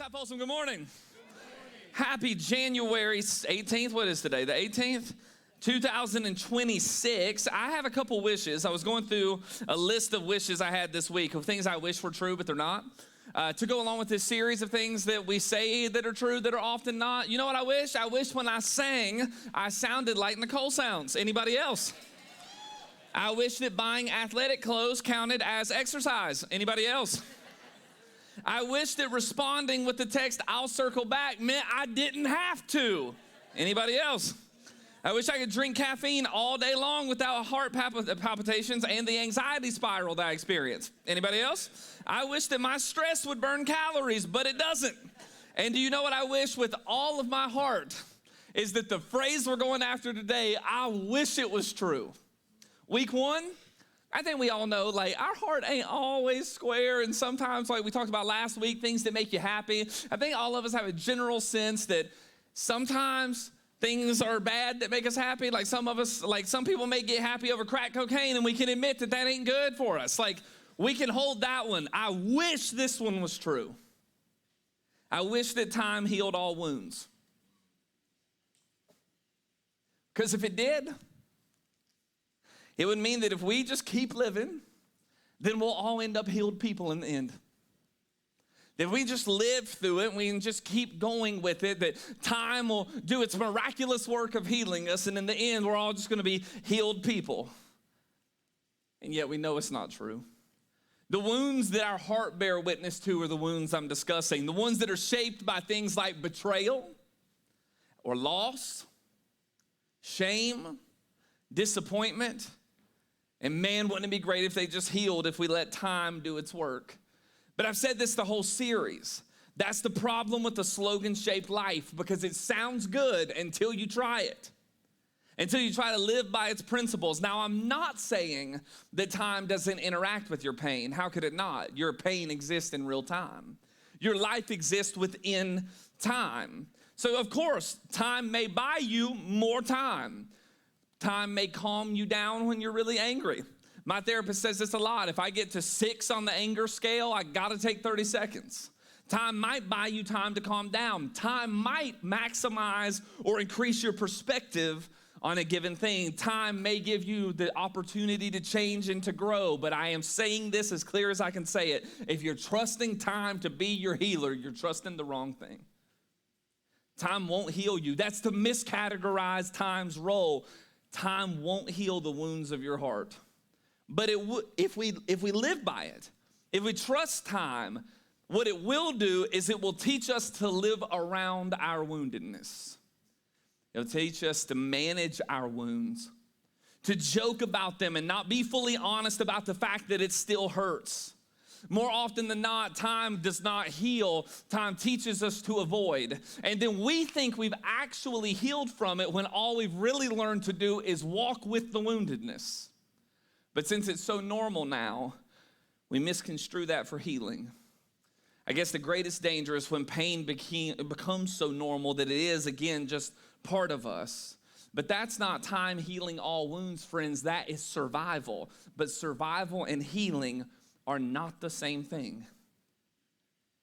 South Folsom, good morning. Happy January 18th. What is today? The 18th? 2026. I have a couple wishes. I was going through a list of wishes I had this week of things I wish were true, but they're not. To go along with this series of things that we say that are true that are often not. You know what I wish? I wish when I sang, I sounded like Nicole sounds. Anybody else? I wish that buying athletic clothes counted as exercise. Anybody else? I wish that responding with the text, "I'll circle back," meant I didn't have to. Anybody else? I wish I could drink caffeine all day long without heart palpitations and the anxiety spiral that I experience. Anybody else? I wish that my stress would burn calories, but it doesn't. And do you know what I wish with all of my heart? Is that the phrase we're going after today, I wish it was true. Week one, I think we all know, like, our heart ain't always square, and sometimes, like we talked about last week, things that make you happy. I think all of us have a general sense that sometimes things are bad that make us happy. Like some of us, like some people may get happy over crack cocaine, and we can admit that that ain't good for us. Like, we can hold that one. I wish this one was true. I wish that time healed all wounds. Because if it did, it would mean that if we just keep living, then we'll all end up healed people in the end. That if we just live through it, we can just keep going with it, that time will do its miraculous work of healing us, and in the end, we're all just going to be healed people. And yet we know it's not true. The wounds that our heart bear witness to are the wounds I'm discussing, the ones that are shaped by things like betrayal or loss, shame, disappointment. And man, wouldn't it be great if they just healed if we let time do its work. But I've said this the whole series. That's the problem with the slogan-shaped life, because it sounds good until you try it, until you try to live by its principles. Now, I'm not saying that time doesn't interact with your pain. How could it not? Your pain exists in real time. Your life exists within time. So, of course, time may buy you more time. Time may calm you down when you're really angry. My therapist says this a lot. If I get to 6 on the anger scale, I gotta take 30 seconds. Time might buy you time to calm down. Time might maximize or increase your perspective on a given thing. Time may give you the opportunity to change and to grow, but I am saying this as clear as I can say it. If you're trusting time to be your healer, you're trusting the wrong thing. Time won't heal you. That's to miscategorize time's role. Time won't heal the wounds of your heart. But if we live by it, if we trust time, what it will do is it will teach us to live around our woundedness. It'll teach us to manage our wounds, to joke about them and not be fully honest about the fact that it still hurts. More often than not, time does not heal. Time teaches us to avoid. And then we think we've actually healed from it when all we've really learned to do is walk with the woundedness. But since it's so normal now, we misconstrue that for healing. I guess the greatest danger is when pain becomes so normal that it is, again, just part of us. But that's not time healing all wounds, friends. That is survival. But survival and healing are not the same thing.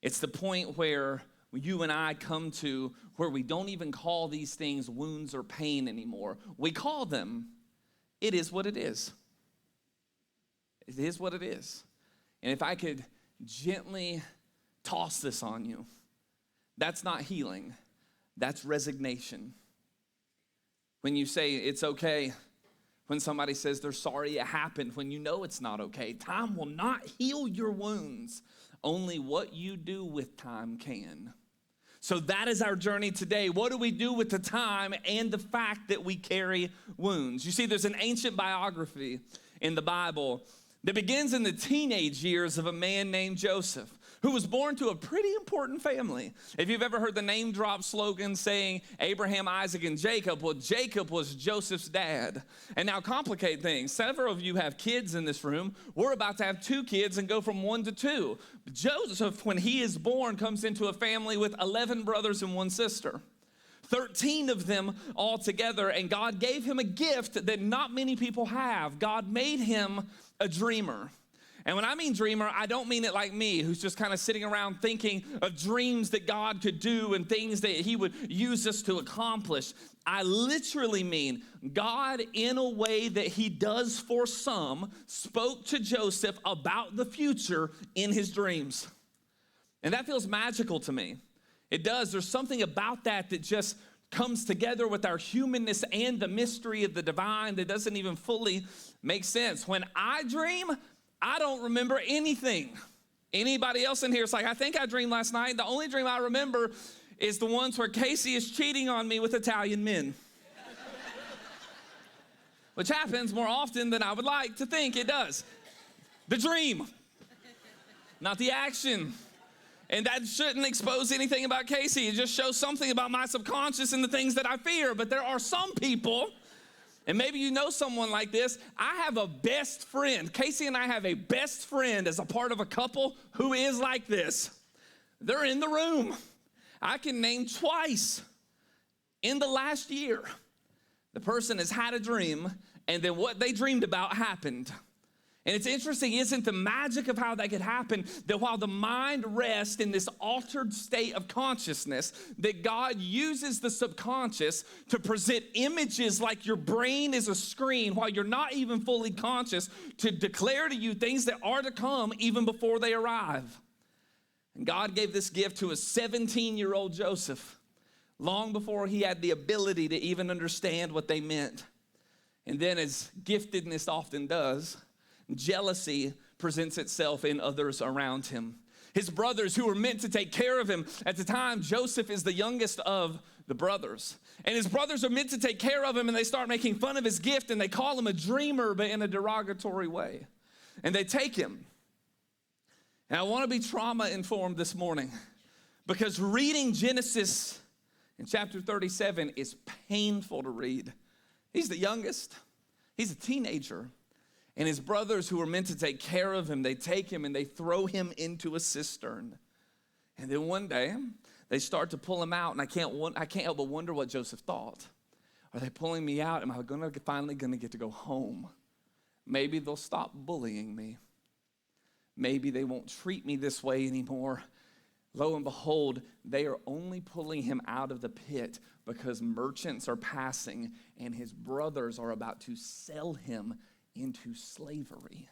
It's the point where you and I come to where we don't even call these things wounds or pain anymore. We call them, it is what it is. It is what it is. And if I could gently toss this on you, that's not healing. That's resignation. When you say it's okay, when somebody says they're sorry it happened, when you know it's not okay, time will not heal your wounds. Only what you do with time can. So that is our journey today. What do we do with the time and the fact that we carry wounds? You see, there's an ancient biography in the Bible that begins in the teenage years of a man named Joseph, who was born to a pretty important family. If you've ever heard the name drop slogan saying Abraham, Isaac, and Jacob, well, Jacob was Joseph's dad. And now complicate things. Several of you have kids in this room. We're about to have 2 kids and go from 1 to 2. Joseph, when he is born, comes into a family with 11 brothers and 1 sister. 13 of them all together, and God gave him a gift that not many people have. God made him a dreamer. And when I mean dreamer, I don't mean it like me, who's just kind of sitting around thinking of dreams that God could do and things that he would use us to accomplish. I literally mean God, in a way that he does for some, spoke to Joseph about the future in his dreams. And that feels magical to me. It does. There's something about that that just comes together with our humanness and the mystery of the divine that doesn't even fully make sense. When I dream, I don't remember anything. Anybody else in here is like, I think I dreamed last night. The only dream I remember is the ones where Casey is cheating on me with Italian men. Which happens more often than I would like to think it does. The dream, not the action. And that shouldn't expose anything about Casey. It just shows something about my subconscious and the things that I fear. But there are some people, and maybe you know someone like this. I have a best friend. Casey and I have a best friend as a part of a couple who is like this. They're in the room. I can name twice in the last year. The person has had a dream, and then what they dreamed about happened. And it's interesting, isn't the magic of how that could happen, that while the mind rests in this altered state of consciousness, that God uses the subconscious to present images like your brain is a screen while you're not even fully conscious, to declare to you things that are to come even before they arrive. And God gave this gift to a 17-year-old Joseph long before he had the ability to even understand what they meant. And then, as giftedness often does, jealousy presents itself in others around him. His brothers, who were meant to take care of him, at the time, Joseph is the youngest of the brothers. And his brothers are meant to take care of him, and they start making fun of his gift, and they call him a dreamer, but in a derogatory way. And they take him. And I want to be trauma-informed this morning, because reading Genesis in chapter 37 is painful to read. He's the youngest. He's a teenager. And his brothers, who were meant to take care of him, they take him and they throw him into a cistern. And then one day, they start to pull him out, and I can't help but wonder what Joseph thought. Are they pulling me out? Am I finally going to get to go home? Maybe they'll stop bullying me. Maybe they won't treat me this way anymore. Lo and behold, they are only pulling him out of the pit because merchants are passing, and his brothers are about to sell him into slavery.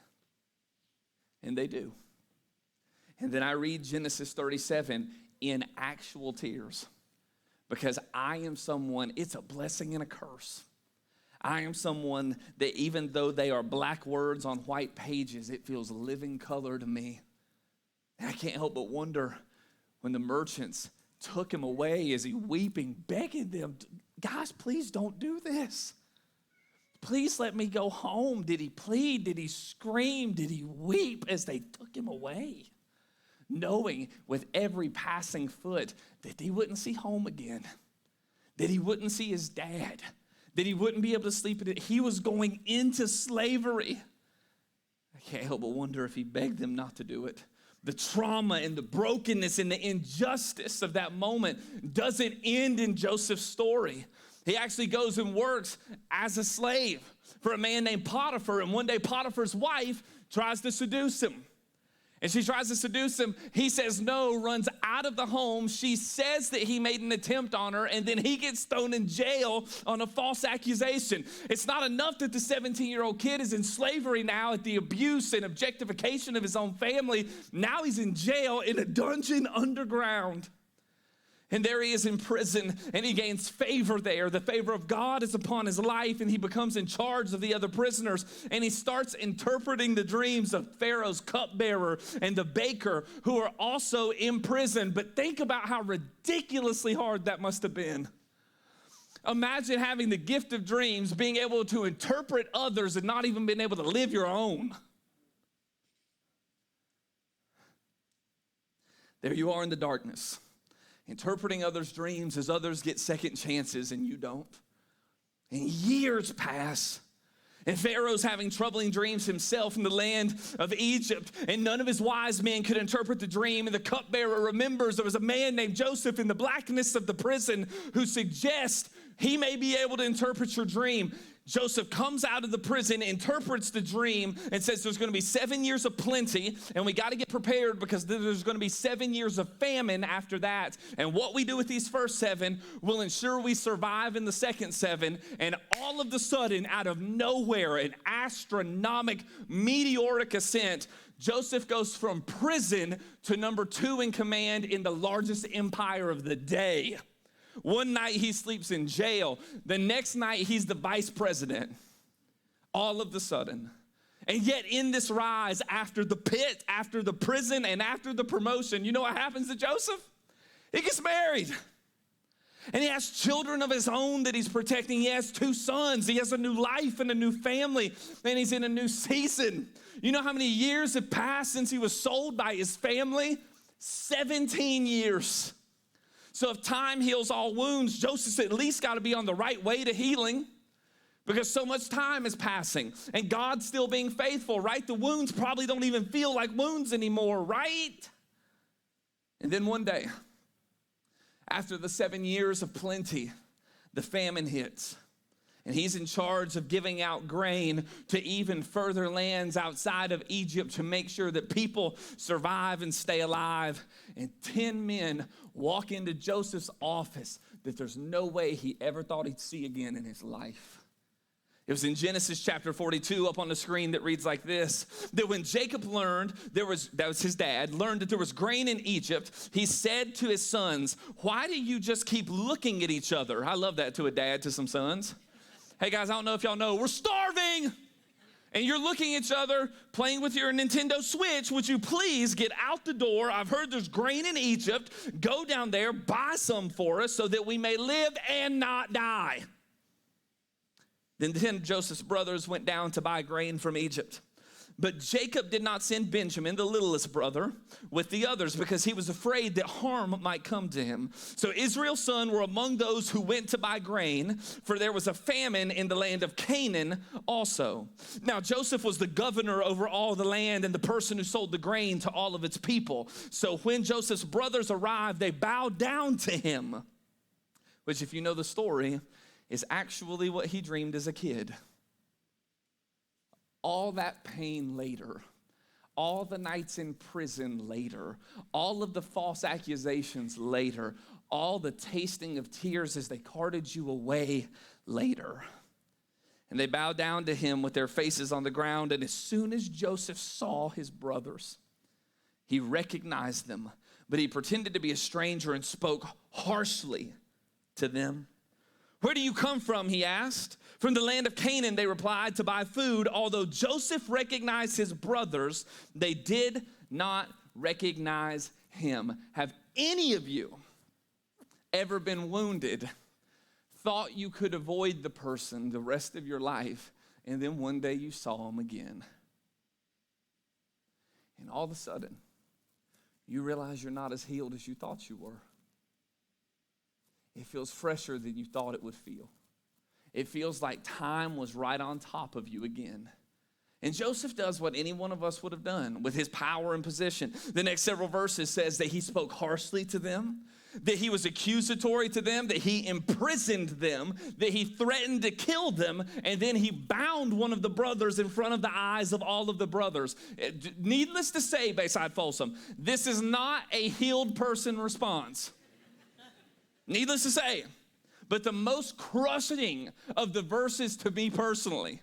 And they do. And then I read Genesis 37 in actual tears, because I am someone, it's a blessing and a curse. I am someone that even though they are black words on white pages, it feels living color to me. And I can't help but wonder, when the merchants took him away, is he weeping, begging them, guys, please don't do this. Please let me go home. Did he plead? Did he scream? Did he weep as they took him away? Knowing with every passing foot that he wouldn't see home again, that he wouldn't see his dad, that he wouldn't be able to sleep in it. He was going into slavery. I can't help but wonder if he begged them not to do it. The trauma and the brokenness and the injustice of that moment doesn't end in Joseph's story. He actually goes and works as a slave for a man named Potiphar. And one day Potiphar's wife tries to seduce him. And she tries to seduce him. He says no, runs out of the home. She says that he made an attempt on her, and then he gets thrown in jail on a false accusation. It's not enough that the 17-year-old kid is in slavery now at the abuse and objectification of his own family. Now he's in jail in a dungeon underground. And there he is in prison, and he gains favor there. The favor of God is upon his life, and he becomes in charge of the other prisoners. And he starts interpreting the dreams of Pharaoh's cupbearer and the baker, who are also in prison. But think about how ridiculously hard that must have been. Imagine having the gift of dreams, being able to interpret others and not even being able to live your own. There you are in the darkness, interpreting others' dreams as others get second chances and you don't. And years pass. And Pharaoh's having troubling dreams himself in the land of Egypt. And none of his wise men could interpret the dream. And the cupbearer remembers there was a man named Joseph in the blackness of the prison who suggests he may be able to interpret your dream. Joseph comes out of the prison, interprets the dream, and says there's going to be 7 years of plenty, and we got to get prepared because there's going to be 7 years of famine after that. And what we do with these first 7 will ensure we survive in the second 7. And all of the sudden, out of nowhere, an astronomical, meteoric ascent, Joseph goes from prison to number 2 in command in the largest empire of the day. One night he sleeps in jail. The next night he's the vice president. All of the sudden. And yet in this rise, after the pit, after the prison, and after the promotion, you know what happens to Joseph? He gets married. And he has children of his own that he's protecting. He has 2 sons. He has a new life and a new family. And he's in a new season. You know how many years have passed since he was sold by his family? 17 years. So if time heals all wounds, Joseph's at least got to be on the right way to healing because so much time is passing and God's still being faithful, right? The wounds probably don't even feel like wounds anymore, right? And then one day, after the 7 years of plenty, the famine hits. And he's in charge of giving out grain to even further lands outside of Egypt to make sure that people survive and stay alive. And 10 men walk into Joseph's office that there's no way he ever thought he'd see again in his life. It was in Genesis chapter 42 up on the screen that reads like this, that when Jacob learned, that was his dad, learned that there was grain in Egypt, he said to his sons, "Why do you just keep looking at each other?" I love that to a dad, to some sons. Hey guys, I don't know if y'all know, we're starving. And you're looking at each other, playing with your Nintendo Switch. Would you please get out the door? I've heard there's grain in Egypt. Go down there, buy some for us so that we may live and not die. Then Joseph's brothers went down to buy grain from Egypt. But Jacob did not send Benjamin, the littlest brother, with the others because he was afraid that harm might come to him. So Israel's sons were among those who went to buy grain, for there was a famine in the land of Canaan also. Now Joseph was the governor over all the land and the person who sold the grain to all of its people. So when Joseph's brothers arrived, they bowed down to him, which, if you know the story, is actually what he dreamed as a kid. All that pain later, all the nights in prison later, all of the false accusations later, all the tasting of tears as they carted you away later. And they bowed down to him with their faces on the ground. And as soon as Joseph saw his brothers, he recognized them, but he pretended to be a stranger and spoke harshly to them. "Where do you come from?" he asked. "From the land of Canaan," they replied, "to buy food." Although Joseph recognized his brothers, they did not recognize him. Have any of you ever been wounded, thought you could avoid the person the rest of your life, and then one day you saw him again? And all of a sudden, you realize you're not as healed as you thought you were. It feels fresher than you thought it would feel. It feels like time was right on top of you again. And Joseph does what any one of us would have done with his power and position. The next several verses says that he spoke harshly to them, that he was accusatory to them, that he imprisoned them, that he threatened to kill them, and then he bound one of the brothers in front of the eyes of all of the brothers. Needless to say, Bayside Folsom, this is not a healed person response. Needless to say, but the most crushing of the verses to me personally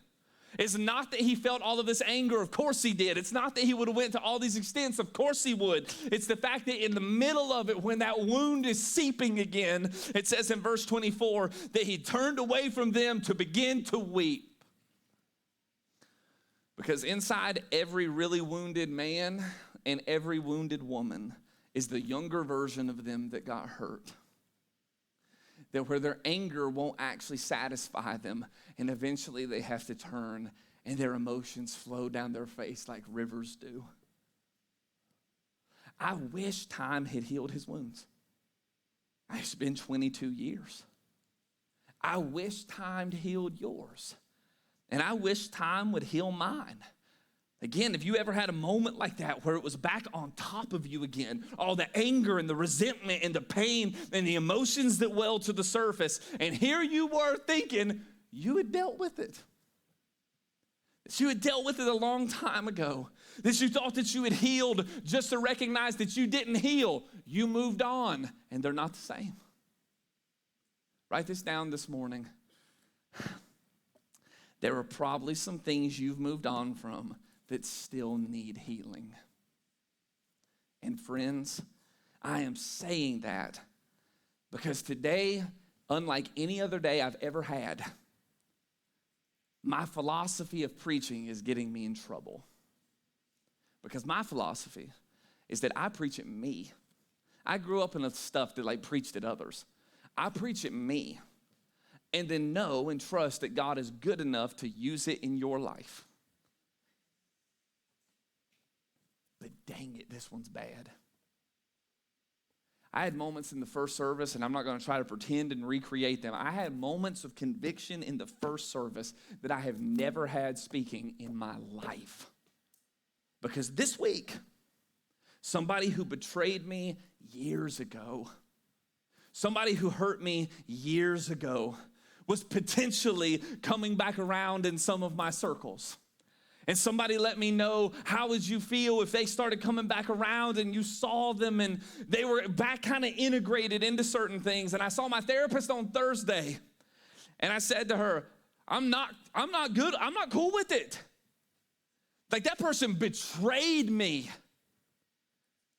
is not that he felt all of this anger. Of course he did. It's not that he would have went to all these extents. Of course he would. It's the fact that in the middle of it, when that wound is seeping again, it says in verse 24 that he turned away from them to begin to weep. Because inside every really wounded man and every wounded woman is the younger version of them that got hurt. That where their anger won't actually satisfy them, and eventually they have to turn and their emotions flow down their face like rivers do. I wish time had healed his wounds. It's been 22 years. I wish time healed yours. And I wish time would heal mine. Again, if you ever had a moment like that where it was back on top of you again, all the anger and the resentment and the pain and the emotions that welled to the surface, and here you were thinking, you had dealt with it. That you had dealt with it a long time ago. That you thought that you had healed just to recognize that you didn't heal. You moved on, and they're not the same. Write this down this morning. There are probably some things you've moved on from that still need healing. And friends, I am saying that because today, unlike any other day I've ever had, my philosophy of preaching is getting me in trouble. Because my philosophy is that I preach at me. I grew up in the stuff that preached at others. I preach at me. And then know and trust that God is good enough to use it in your life. But dang it, this one's bad. I had moments in the first service, and I'm not going to try to pretend and recreate them. I had moments of conviction in the first service that I have never had speaking in my life. Because this week, somebody who betrayed me years ago, somebody who hurt me years ago, was potentially coming back around in some of my circles. And somebody let me know, how would you feel if they started coming back around and you saw them and they were back kind of integrated into certain things. And I saw my therapist on Thursday, and I said to her, I'm not good. I'm not cool with it. That person betrayed me.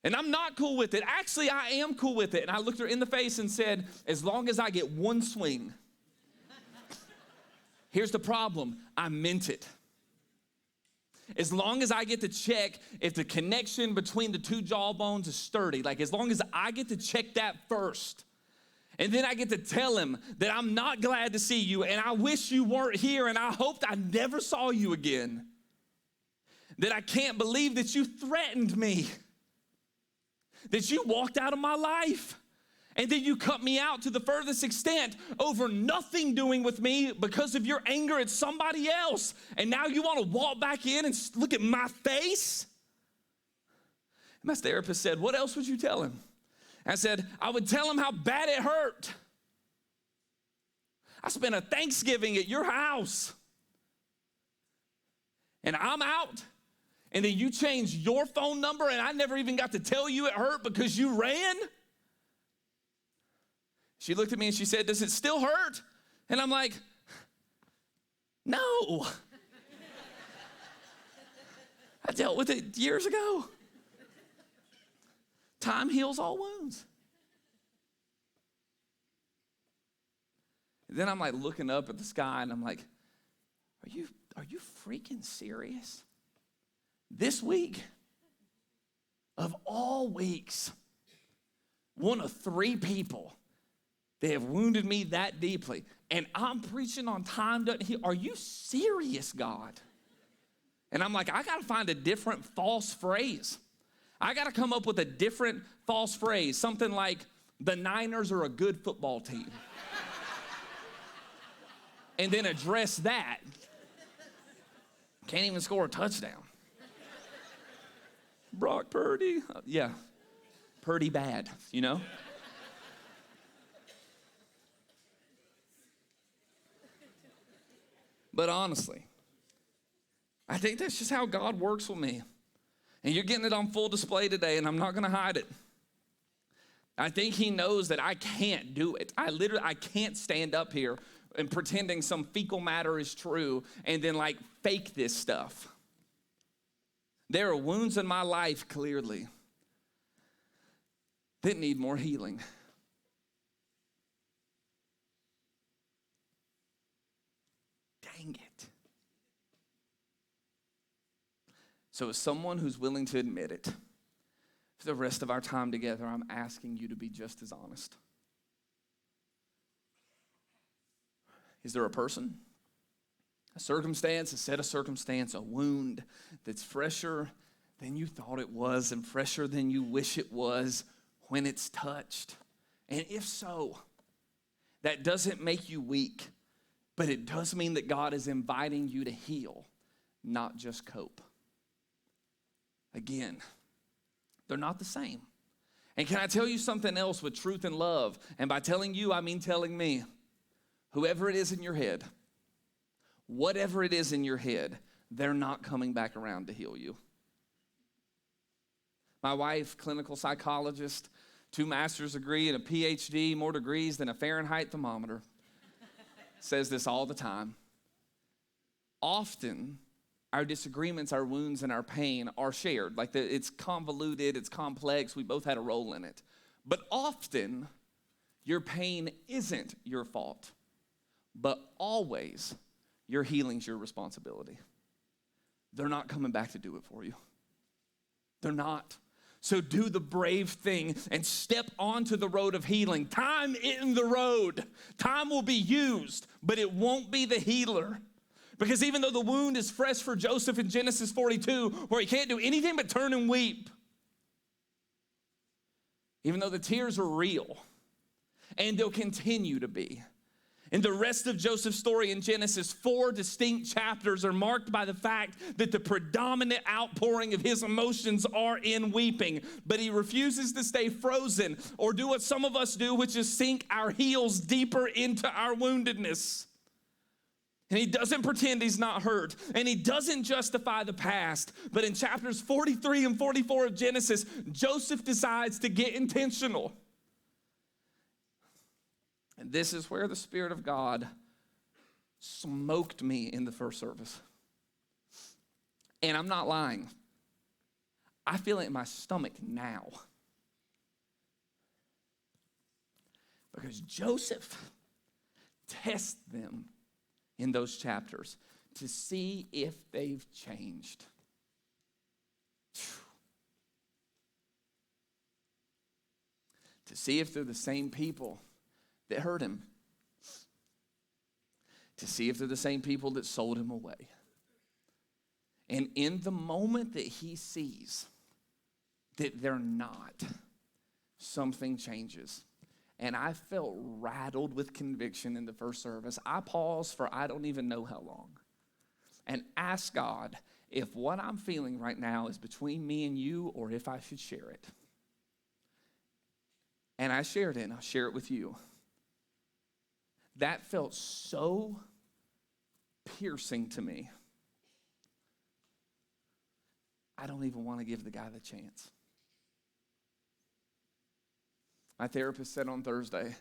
And I'm not cool with it. Actually, I am cool with it. And I looked her in the face and said, as long as I get one swing. Here's the problem. I meant it. As long as I get to check if the connection between the two jawbones is sturdy, as long as I get to check that first, and then I get to tell him that I'm not glad to see you, and I wish you weren't here, and I hoped I never saw you again, that I can't believe that you threatened me, that you walked out of my life, and then you cut me out to the furthest extent over nothing doing with me because of your anger at somebody else. And now you want to walk back in and look at my face? And my therapist said, what else would you tell him? I said, I would tell him how bad it hurt. I spent a Thanksgiving at your house. And I'm out. And then you changed your phone number and I never even got to tell you it hurt because you ran? She looked at me and she said, does it still hurt? And I'm like, no. I dealt with it years ago. Time heals all wounds. And then I'm looking up at the sky and I'm like, are you freaking serious? This week, of all weeks, one of 3 people, they have wounded me that deeply. And I'm preaching on time doesn't heal. Are you serious, God? And I'm like, I got to find a different false phrase. I got to come up with a different false phrase. Something like, the Niners are a good football team. And then address that. Can't even score a touchdown. Brock Purdy. Yeah. Purdy bad, But honestly, I think that's just how God works with me. And you're getting it on full display today, and I'm not going to hide it. I think he knows that I can't do it. I can't stand up here and pretending some fecal matter is true and then fake this stuff. There are wounds in my life, clearly, that need more healing. Dang it. So as someone who's willing to admit it, for the rest of our time together, I'm asking you to be just as honest. Is there a person, a circumstance, a set of circumstance, a wound that's fresher than you thought it was and fresher than you wish it was when it's touched? And if so, that doesn't make you weak, but it does mean that God is inviting you to heal, not just cope. Again, they're not the same. And can I tell you something else with truth and love? And by telling you, I mean telling me. Whoever it is in your head, whatever it is in your head, they're not coming back around to heal you. My wife, clinical psychologist, 2 master's degree and a PhD, more degrees than a Fahrenheit thermometer, says this all the time. Often, our disagreements, our wounds, and our pain are shared. Like it's convoluted, it's complex, we both had a role in it. But often, your pain isn't your fault, but always your healing's your responsibility. They're not coming back to do it for you. They're not. So do the brave thing and step onto the road of healing. Time in the road. Time will be used, but it won't be the healer. Because even though the wound is fresh for Joseph in Genesis 42, where he can't do anything but turn and weep, even though the tears are real, and they'll continue to be. And the rest of Joseph's story in Genesis, 4 distinct chapters are marked by the fact that the predominant outpouring of his emotions are in weeping. But he refuses to stay frozen or do what some of us do, which is sink our heels deeper into our woundedness. And he doesn't pretend he's not hurt. And he doesn't justify the past. But in chapters 43 and 44 of Genesis, Joseph decides to get intentional. And this is where the Spirit of God smoked me in the first service. And I'm not lying. I feel it in my stomach now. Because Joseph tests them in those chapters to see if they've changed. To see if they're the same people that hurt him. To see if they're the same people that sold him away. And in the moment that he sees that they're not, something changes. And I felt rattled with conviction in the first service. I paused for I don't even know how long and asked God if what I'm feeling right now is between me and you or if I should share it. And I shared it, and I'll share it with you. That felt so piercing to me. I don't even want to give the guy the chance. My therapist said on Thursday,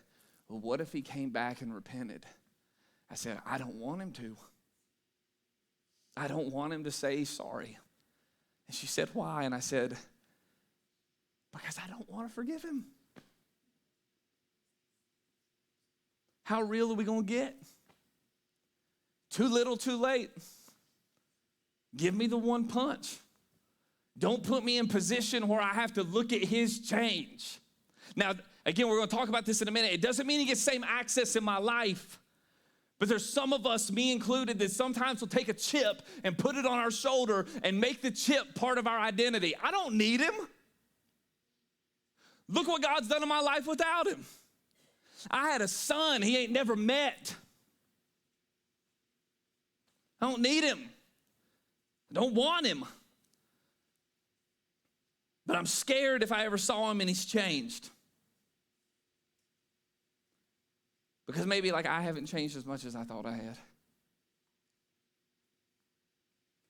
well, what if he came back and repented? I said, I don't want him to. I don't want him to say sorry. And she said, why? And I said, because I don't want to forgive him. How real are we going to get? Too little, too late. Give me the one punch. Don't put me in position where I have to look at his change. Now, again, we're going to talk about this in a minute. It doesn't mean he gets same access in my life. But there's some of us, me included, that sometimes will take a chip and put it on our shoulder and make the chip part of our identity. I don't need him. Look what God's done in my life without him. I had a son he ain't never met. I don't need him. I don't want him. But I'm scared if I ever saw him and he's changed. Because maybe like I haven't changed as much as I thought I had.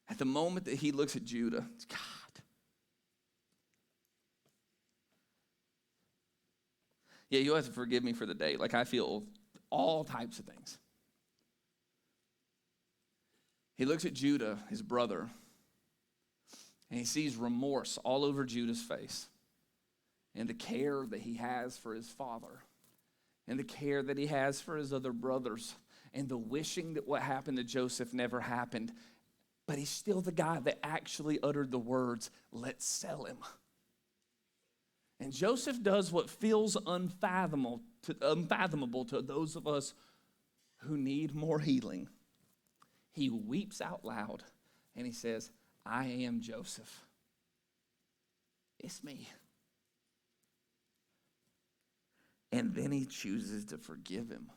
At the moment that he looks at Judah, it's God. Yeah, you'll have to forgive me for the day. Like I feel all types of things. He looks at Judah, his brother, and he sees remorse all over Judah's face and the care that he has for his father and the care that he has for his other brothers and the wishing that what happened to Joseph never happened. But he's still the guy that actually uttered the words, let's sell him. And Joseph does what feels unfathomable to those of us who need more healing. He weeps out loud and he says, I am Joseph. It's me. And then he chooses to forgive him.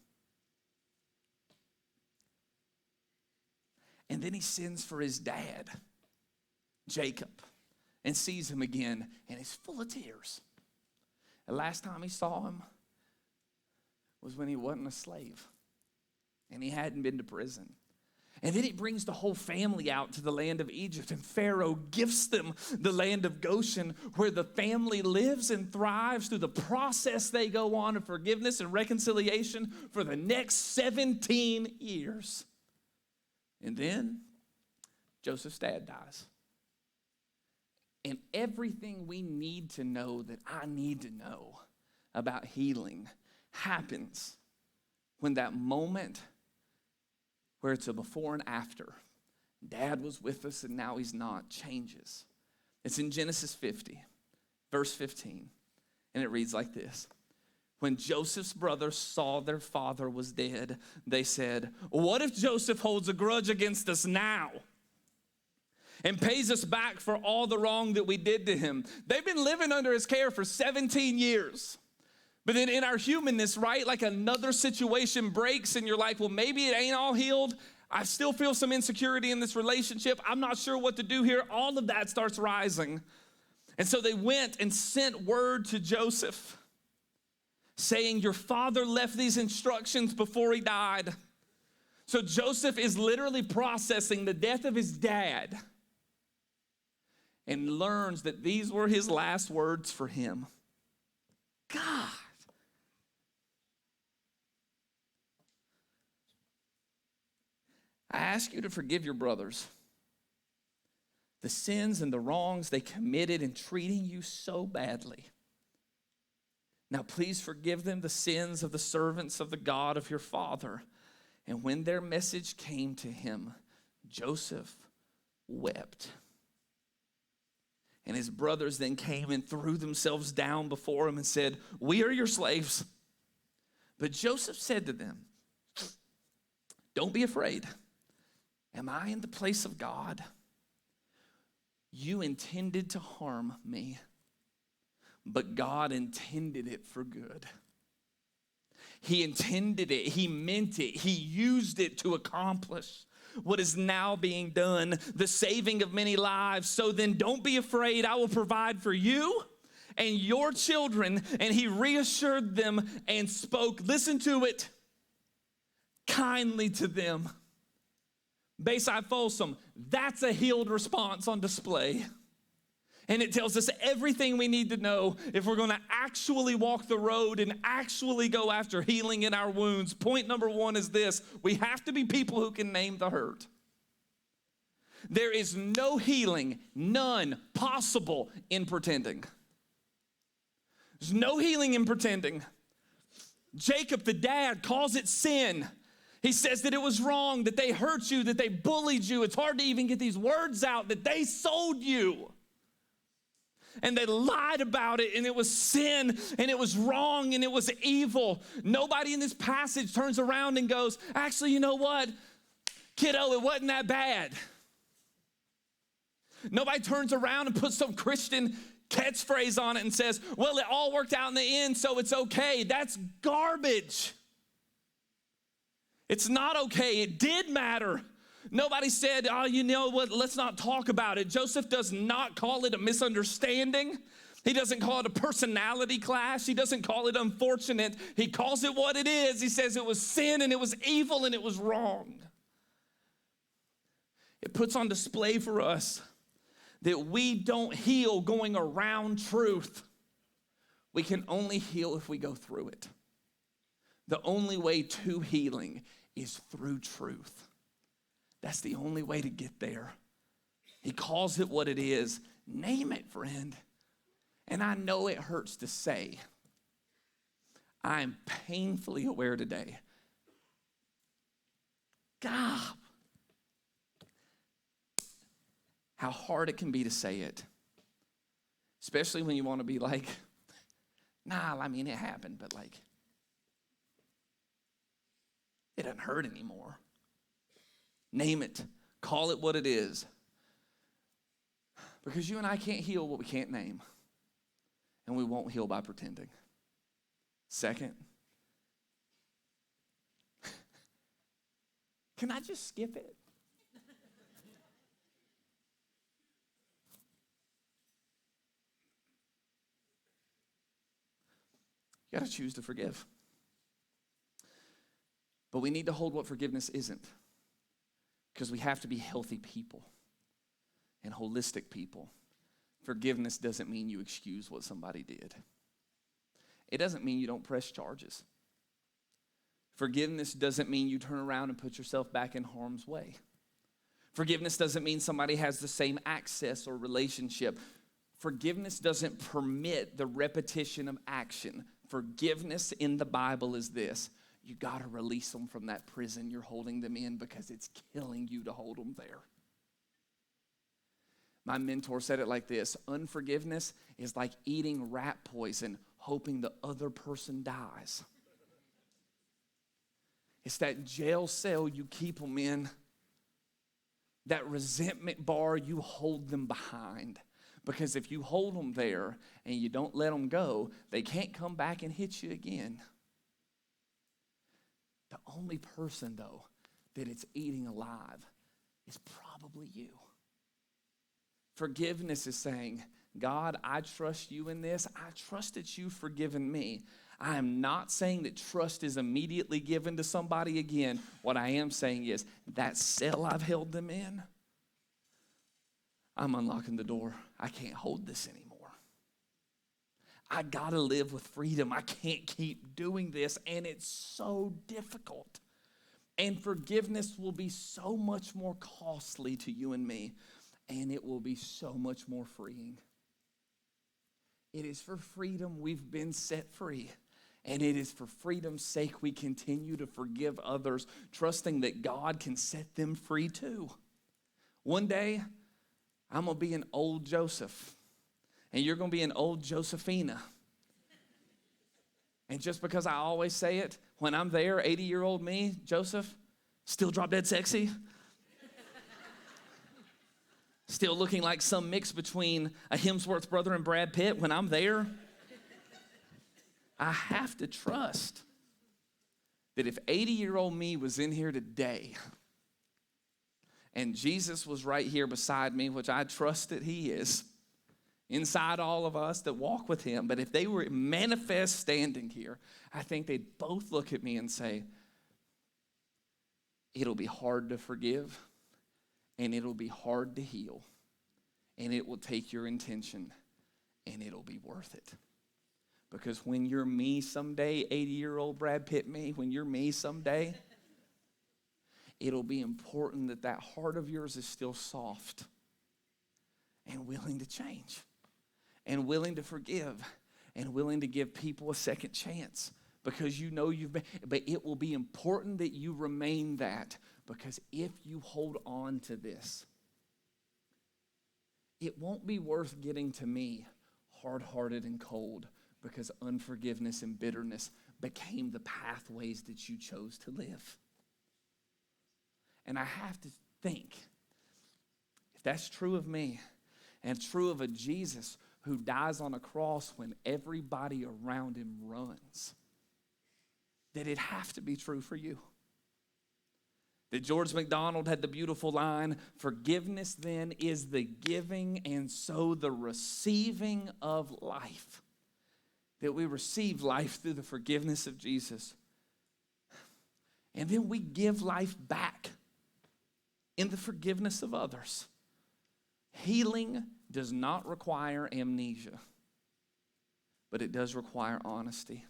And then he sends for his dad, Jacob, and sees him again, and he's full of tears. The last time he saw him was when he wasn't a slave, and he hadn't been to prison. And then he brings the whole family out to the land of Egypt, and Pharaoh gifts them the land of Goshen, where the family lives and thrives through the process they go on of forgiveness and reconciliation for the next 17 years. And then Joseph's dad dies. And everything we need to know, that I need to know about healing, happens when that moment where it's a before and after. Dad was with us and now he's not, changes. It's in Genesis 50, verse 15. And it reads like this. When Joseph's brothers saw their father was dead, they said, "What if Joseph holds a grudge against us now and pays us back for all the wrong that we did to him?" They've been living under his care for 17 years. But then in our humanness, right, like another situation breaks and you're like, well, maybe it ain't all healed. I still feel some insecurity in this relationship. I'm not sure what to do here. All of that starts rising. And so they went and sent word to Joseph saying, your father left these instructions before he died. So Joseph is literally processing the death of his dad and learns that these were his last words for him. God. I ask you to forgive your brothers the sins and the wrongs they committed in treating you so badly. Now please forgive them the sins of the servants of the God of your father. And when their message came to him, Joseph wept. And his brothers then came and threw themselves down before him and said, "We are your slaves." But Joseph said to them, "Don't be afraid. Am I in the place of God? You intended to harm me, but God intended it for good. He intended it. He meant it. He used it to accomplish what is now being done, the saving of many lives. So then don't be afraid. I will provide for you and your children." And he reassured them and spoke, listen to it, kindly to them. Bayside Folsom, that's a healed response on display. And it tells us everything we need to know if we're going to actually walk the road and actually go after healing in our wounds. Point number one is this: we have to be people who can name the hurt. There is no healing, none possible in pretending. There's no healing in pretending. Jacob, the dad, calls it sin. He says that it was wrong, that they hurt you, that they bullied you. It's hard to even get these words out, that they sold you. And they lied about it, and it was sin, and it was wrong, and it was evil. Nobody in this passage turns around and goes, actually, you know what? Kiddo, it wasn't that bad. Nobody turns around and puts some Christian catchphrase on it and says, well, it all worked out in the end, so it's okay. That's garbage. It's not okay. It did matter. Nobody said, oh, you know what, let's not talk about it. Joseph does not call it a misunderstanding. He doesn't call it a personality clash. He doesn't call it unfortunate. He calls it what it is. He says it was sin and it was evil and it was wrong. It puts on display for us that we don't heal going around truth. We can only heal if we go through it. The only way to healing is through truth. That's the only way to get there. He calls it what it is. Name it, friend. And I know it hurts to say. I am painfully aware today. God, how hard it can be to say it. Especially when you want to be like, nah, I mean, it happened, but like, it doesn't hurt anymore. Name it. Call it what it is. Because you and I can't heal what we can't name. And we won't heal by pretending. Second, can I just skip it? You got to choose to forgive. But we need to hold what forgiveness isn't. Because we have to be healthy people and holistic people. Forgiveness doesn't mean you excuse what somebody did. It doesn't mean you don't press charges. Forgiveness doesn't mean you turn around and put yourself back in harm's way. Forgiveness doesn't mean somebody has the same access or relationship. Forgiveness doesn't permit the repetition of action. Forgiveness in the Bible is this: you got to release them from that prison you're holding them in, because it's killing you to hold them there. My mentor said it like this: unforgiveness is like eating rat poison, hoping the other person dies. It's that jail cell you keep them in, that resentment bar you hold them behind. Because if you hold them there and you don't let them go, they can't come back and hit you again. The only person, though, that it's eating alive is probably you. Forgiveness is saying, God, I trust you in this. I trust that you've forgiven me. I am not saying that trust is immediately given to somebody again. What I am saying is that cell I've held them in, I'm unlocking the door. I can't hold this anymore. I gotta live with freedom. I can't keep doing this, and it's so difficult. And forgiveness will be so much more costly to you and me, and it will be so much more freeing. It is for freedom we've been set free. And it is for freedom's sake we continue to forgive others, trusting that God can set them free too. One day, I'm going to be an old Joseph, and you're going to be an old Josephina. And just because I always say it, when I'm there, 80-year-old me, Joseph, still drop dead sexy. Still looking like some mix between a Hemsworth brother and Brad Pitt. When I'm there, I have to trust that if 80-year-old me was in here today and Jesus was right here beside me, which I trust that he is, inside all of us that walk with him, but if they were manifest standing here, I think they'd both look at me and say, it'll be hard to forgive, and it'll be hard to heal, and it will take your intention, and it'll be worth it. Because when you're me someday, 80-year-old Brad Pitt me, when you're me someday, it'll be important that that heart of yours is still soft and willing to change and willing to forgive and willing to give people a second chance, because you know you've been, but it will be important that you remain that, because if you hold on to this, it won't be worth getting to me hard-hearted and cold, because unforgiveness and bitterness became the pathways that you chose to live. And I have to think, if that's true of me, and true of a Jesus who dies on a cross when everybody around him runs, that it'd have to be true for you. That George MacDonald had the beautiful line, forgiveness then is the giving and so the receiving of life. That we receive life through the forgiveness of Jesus. And then we give life back in the forgiveness of others. Healing does not require amnesia, but it does require honesty.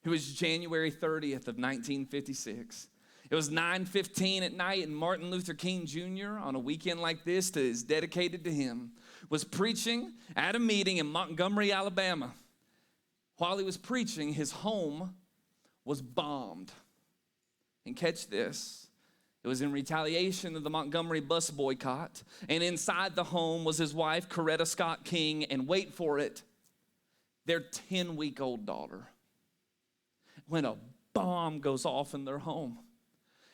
It was January 30th of 1956. It was 9:15 at night, and Martin Luther King Jr., on a weekend like this that is dedicated to him, was preaching at a meeting in Montgomery, Alabama. While he was preaching, his home was bombed. And catch this, it was in retaliation of the Montgomery bus boycott. And inside the home was his wife, Coretta Scott King, and wait for it, their 10-week-old daughter. When a bomb goes off in their home.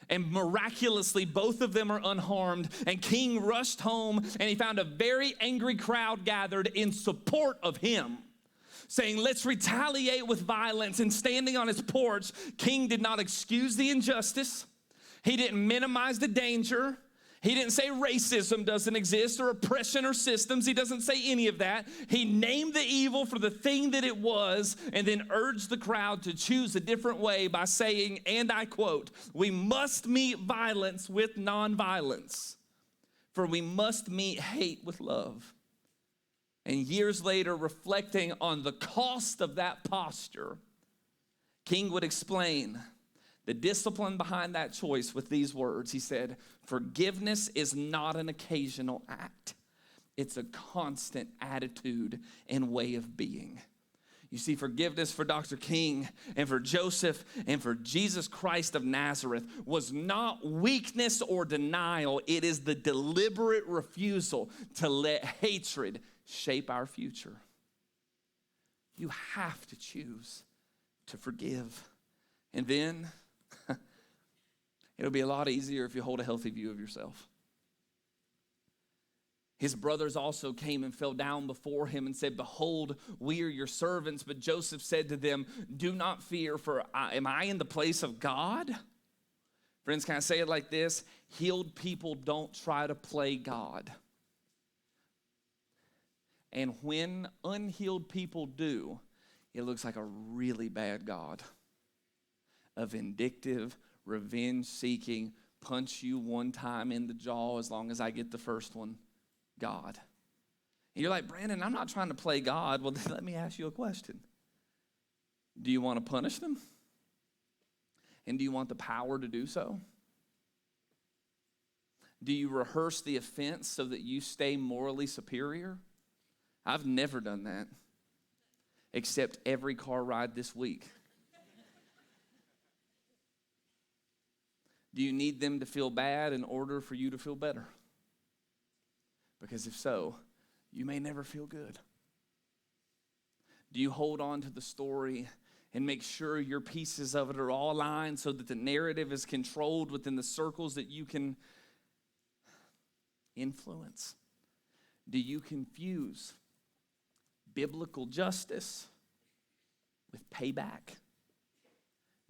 And miraculously, both of them are unharmed. And King rushed home, and he found a very angry crowd gathered in support of him, saying, let's retaliate with violence. And standing on his porch, King did not excuse the injustice. He didn't minimize the danger. He didn't say racism doesn't exist or oppression or systems. He doesn't say any of that. He named the evil for the thing that it was and then urged the crowd to choose a different way by saying, and I quote, "We must meet violence with nonviolence, for we must meet hate with love." And years later, reflecting on the cost of that posture, King would explain the discipline behind that choice with these words. He said, "Forgiveness is not an occasional act. It's a constant attitude and way of being." You see, forgiveness for Dr. King and for Joseph and for Jesus Christ of Nazareth was not weakness or denial. It is the deliberate refusal to let hatred shape our future. You have to choose to forgive. And then it'll be a lot easier if you hold a healthy view of yourself. His brothers also came and fell down before him and said, "Behold, we are your servants." But Joseph said to them, "Do not fear, for am I in the place of God?" Friends, can I say it like this? Healed people don't try to play God. And when unhealed people do, it looks like a really bad God. A vindictive, revenge-seeking, punch you one time in the jaw as long as I get the first one, God. And you're like, "Brannon, I'm not trying to play God." Well, then let me ask you a question. Do you want to punish them? And do you want the power to do so? Do you rehearse the offense so that you stay morally superior? I've never done that, except every car ride this week. Do you need them to feel bad in order for you to feel better? Because if so, you may never feel good. Do you hold on to the story and make sure your pieces of it are all aligned so that the narrative is controlled within the circles that you can influence? Do you confuse biblical justice with payback?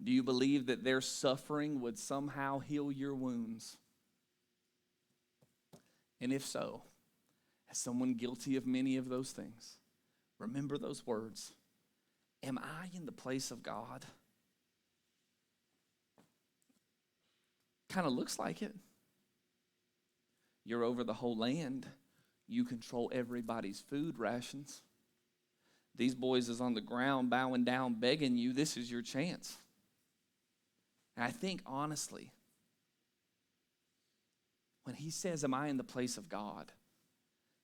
Do you believe that their suffering would somehow heal your wounds? And if so, as someone guilty of many of those things, remember those words. Am I in the place of God? Kind of looks like it. You're over the whole land. You control everybody's food rations. These boys is on the ground bowing down, begging you. This is your chance. And I think, honestly, when he says, "Am I in the place of God?"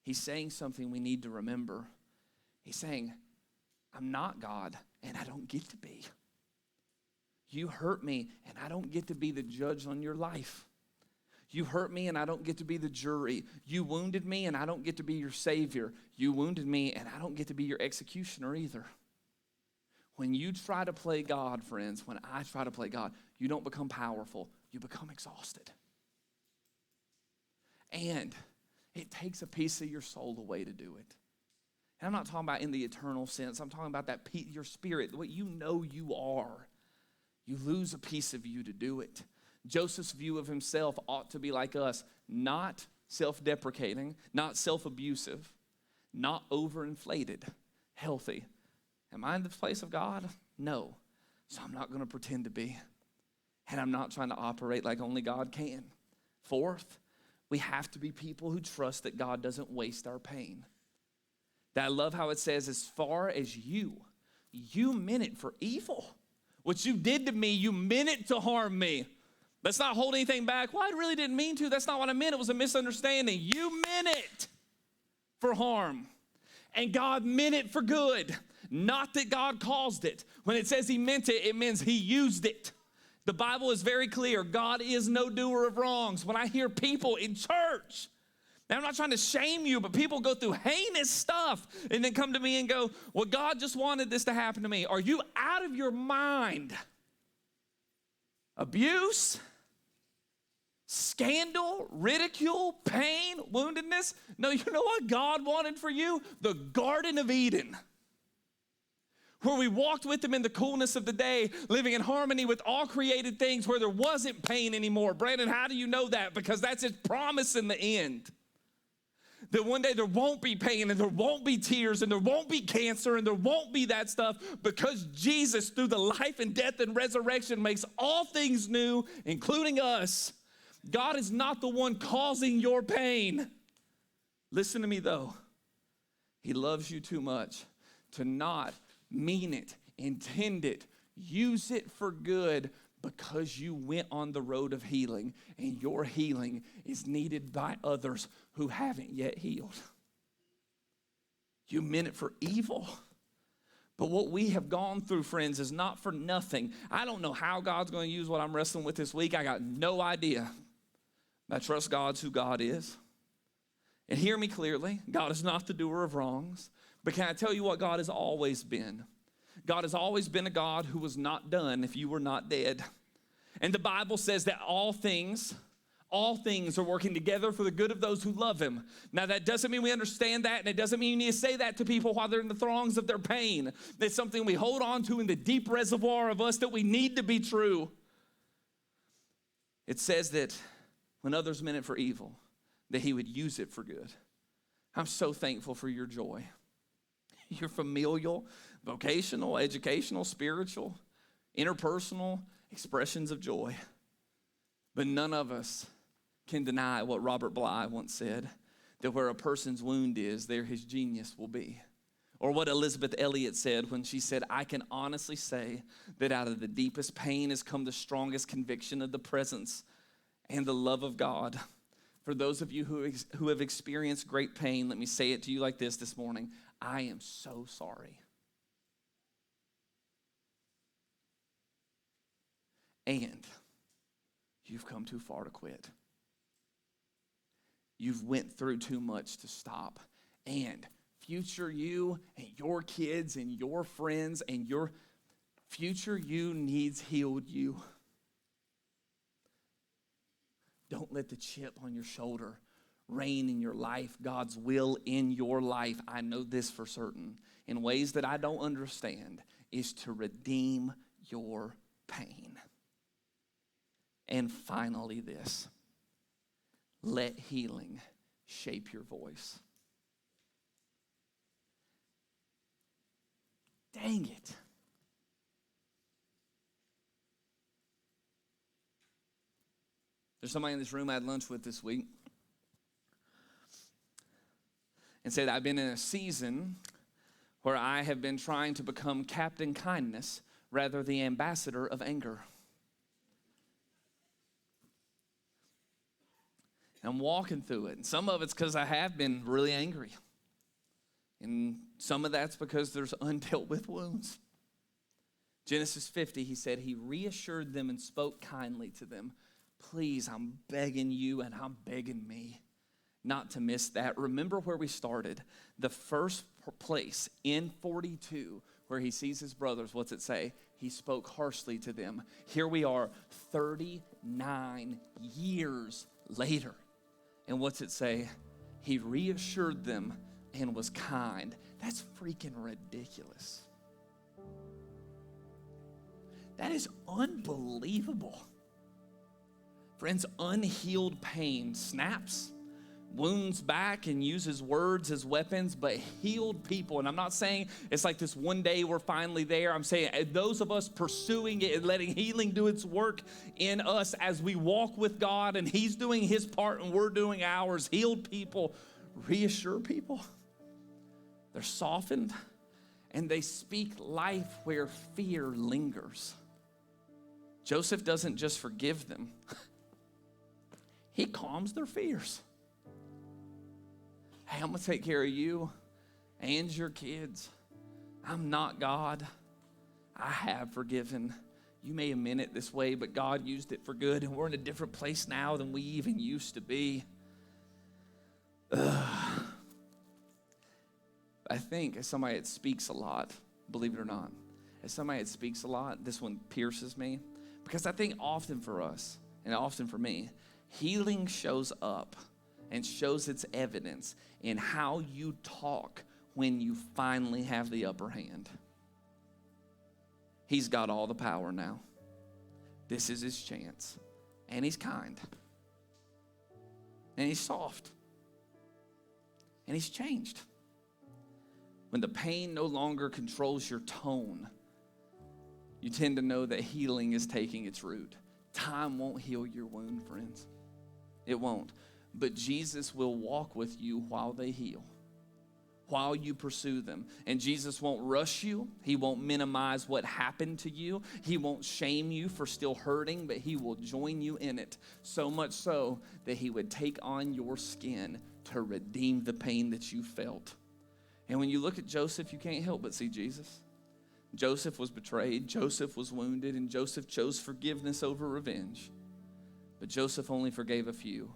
he's saying something we need to remember. He's saying, I'm not God, and I don't get to be. You hurt me, and I don't get to be the judge on your life. You hurt me, and I don't get to be the jury. You wounded me, and I don't get to be your savior. You wounded me, and I don't get to be your executioner either. When you try to play God, friends, when I try to play God, you don't become powerful. You become exhausted. And it takes a piece of your soul away to do it. And I'm not talking about in the eternal sense. I'm talking about that your spirit, what you know you are. You lose a piece of you to do it. Joseph's view of himself ought to be like us, not self-deprecating, not self-abusive, not overinflated, healthy. Am I in the place of God? No. So I'm not going to pretend to be. And I'm not trying to operate like only God can. Fourth, we have to be people who trust that God doesn't waste our pain. That I love how it says, as far as you meant it for evil. What you did to me, you meant it to harm me. Let's not hold anything back. Well, I really didn't mean to. That's not what I meant. It was a misunderstanding. You meant it for harm. And God meant it for good. Not that God caused it. When it says he meant it, it means he used it. The Bible is very clear. God is no doer of wrongs. When I hear people in church, now I'm not trying to shame you, but people go through heinous stuff and then come to me and go, well, God just wanted this to happen to me. Are you out of your mind? Abuse, scandal, ridicule, pain, woundedness. No, you know what God wanted for you? The Garden of Eden, where we walked with him in the coolness of the day, living in harmony with all created things, where there wasn't pain anymore. Brandon, how do you know that? Because that's his promise in the end. That one day there won't be pain and there won't be tears and there won't be cancer and there won't be that stuff, because Jesus, through the life and death and resurrection, makes all things new, including us. God is not the one causing your pain. Listen to me though. He loves you too much to not mean it, intend it, use it for good, because you went on the road of healing, and your healing is needed by others who haven't yet healed. You meant it for evil. But what we have gone through, friends, is not for nothing. I don't know how God's going to use what I'm wrestling with this week. I got no idea. I trust God's who God is. And hear me clearly, God is not the doer of wrongs. But can I tell you what God has always been? God has always been a God who was not done if you were not dead. And the Bible says that all things are working together for the good of those who love him. Now, that doesn't mean we understand that, and it doesn't mean you need to say that to people while they're in the throngs of their pain. It's something we hold on to in the deep reservoir of us that we need to be true. It says that when others meant it for evil, that he would use it for good. I'm so thankful for your joy. Your familial, vocational, educational, spiritual, interpersonal expressions of joy. But none of us can deny what Robert Bly once said, that where a person's wound is, there his genius will be. Or what Elizabeth Elliot said when she said, I can honestly say that out of the deepest pain has come the strongest conviction of the presence and the love of God. For those of you who have experienced great pain, let me say it to you like this morning. I am so sorry. And you've come too far to quit. You've went through too much to stop. And future you and your kids and your friends and your future you needs healed you. Don't let the chip on your shoulder reign in your life, God's will in your life. I know this for certain, in ways that I don't understand, is to redeem your pain. And finally this, let healing shape your voice. Dang it. There's somebody in this room I had lunch with this week and said, I've been in a season where I have been trying to become Captain Kindness rather the ambassador of anger. I'm walking through it. And some of it's because I have been really angry. And some of that's because there's undealt with wounds. Genesis 50, he said, he reassured them and spoke kindly to them. Please, I'm begging you and I'm begging me not to miss that. Remember where we started. The first place in 42 where he sees his brothers, what's it say? He spoke harshly to them. Here we are 39 years later. And what's it say? He reassured them and was kind. That's freaking ridiculous. That is unbelievable. Friends, unhealed pain snaps, wounds back, and uses words as weapons, but healed people, and I'm not saying it's like this one day we're finally there. I'm saying those of us pursuing it and letting healing do its work in us as we walk with God, and he's doing his part and we're doing ours. Healed people reassure people. They're softened, and they speak life where fear lingers. Joseph doesn't just forgive them. He calms their fears. Hey, I'm going to take care of you and your kids. I'm not God. I have forgiven. You may have meant it this way, but God used it for good, and we're in a different place now than we even used to be. I think as somebody that speaks a lot, believe it or not, as somebody that speaks a lot, this one pierces me, because I think often for us, and often for me, healing shows up and shows its evidence in how you talk when you finally have the upper hand. He's got all the power now. This is his chance. And he's kind. And he's soft. And he's changed. When the pain no longer controls your tone, you tend to know that healing is taking its root. Time won't heal your wound, friends. It won't. But Jesus will walk with you while they heal, while you pursue them. And Jesus won't rush you. He won't minimize what happened to you. He won't shame you for still hurting, but he will join you in it. So much so that he would take on your skin to redeem the pain that you felt. And when you look at Joseph, you can't help but see Jesus. Joseph was betrayed, Joseph was wounded, and Joseph chose forgiveness over revenge. But Joseph only forgave a few.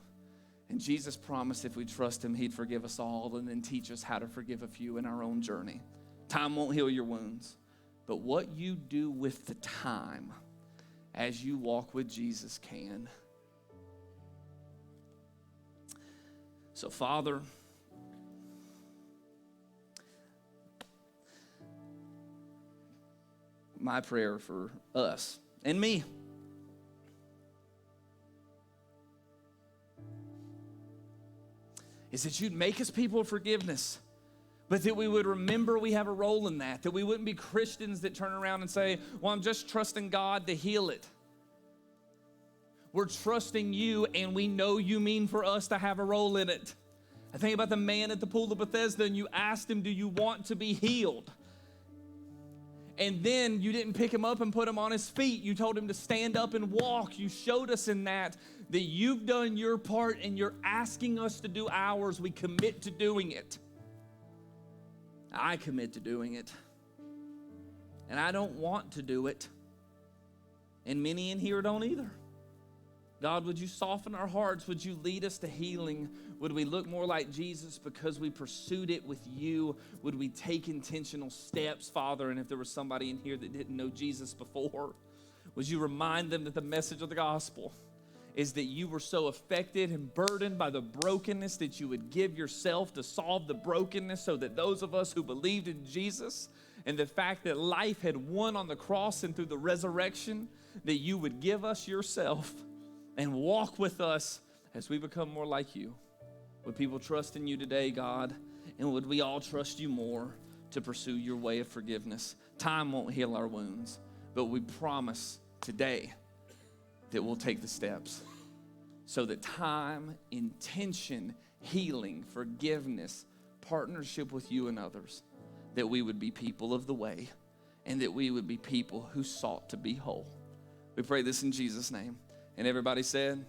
And Jesus promised if we trust him, he'd forgive us all and then teach us how to forgive a few in our own journey. Time won't heal your wounds. But what you do with the time as you walk with Jesus can. So, Father, my prayer for us and me is that you'd make us people of forgiveness, but that we would remember we have a role in that we wouldn't be Christians that turn around and say, well, I'm just trusting God to heal it. We're trusting you, and we know you mean for us to have a role in it. I think about the man at the pool of Bethesda, and you asked him, do you want to be healed? And then you didn't pick him up and put him on his feet. You told him to stand up and walk. You showed us in that you've done your part and you're asking us to do ours. We commit to doing it. I commit to doing it. And I don't want to do it. And many in here don't either. God, would you soften our hearts? Would you lead us to healing? Would we look more like Jesus because we pursued it with you? Would we take intentional steps, Father? And if there was somebody in here that didn't know Jesus before, would you remind them that the message of the gospel is that you were so affected and burdened by the brokenness that you would give yourself to solve the brokenness, so that those of us who believed in Jesus and the fact that life had won on the cross and through the resurrection, that you would give us yourself and walk with us as we become more like you. Would people trust in you today, God? And would we all trust you more to pursue your way of forgiveness? Time won't heal our wounds, but we promise today that we'll take the steps so that time, intention, healing, forgiveness, partnership with you and others, that we would be people of the way and that we would be people who sought to be whole. We pray this in Jesus' name. And everybody said,